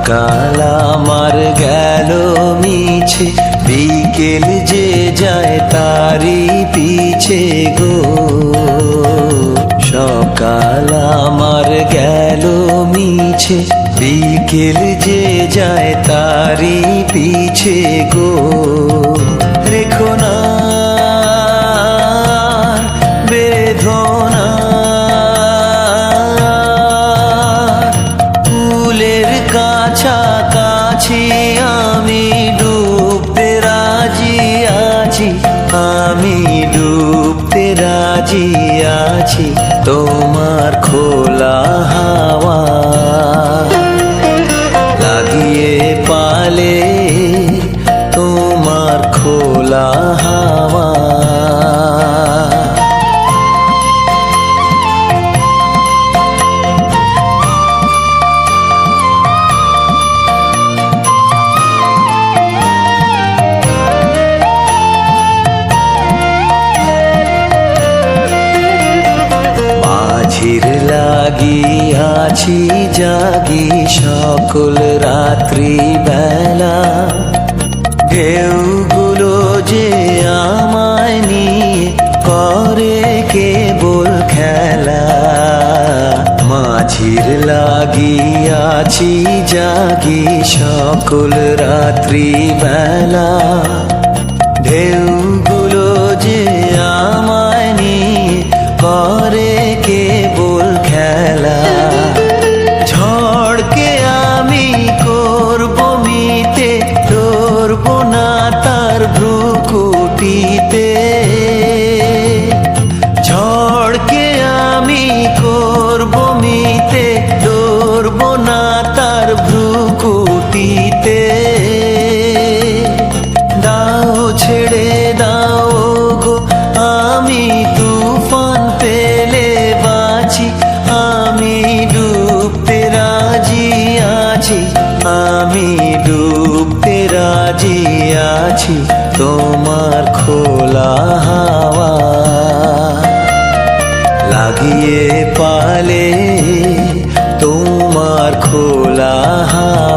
সকাল আমার গেল মিছে, বিকেল যে যায় তারি পিছে গো। সকাল আমার গেল মিছে, বিকেল যে যায় তারি পিছে গো। রেখো না বেদনা, ফুলের কাছাকাছি আমি ডুবতে রাজি আছি, আমি ডুবতে রাজি আছি তোমার খোলা হাওয়া লাগিয়ে পালে, তোমার খোলা হাওয়া। মাঝির লাগিয়াছি জাগি সকল রাত্রি বেলা, ঢেউগুলো যে আমায় নিয়ে করে কেবল খেলা। মাঝির লাগিয়াছি জাগি সকল রাত্রি বেলা, ঢেউগুলো যে আমায় নিয়ে করে কেবল খেলা। ঝড়কে আমি করব মিতে, ধরব না তার ভ্রুকুটিতে। ঝড়কে আমি করব মিতে, ধরব না তার ভ্রুকুটিতে। দাও ছেড়ে দাও গো, আমি তুফান পেলে বাঁচি, আমি ডুবতে রাজি আছি, আমি ডুবতে রাজি আছি তোমার খোলা হাওয়া লাগিয়ে পালে, তোমার খোলা হাওয়া।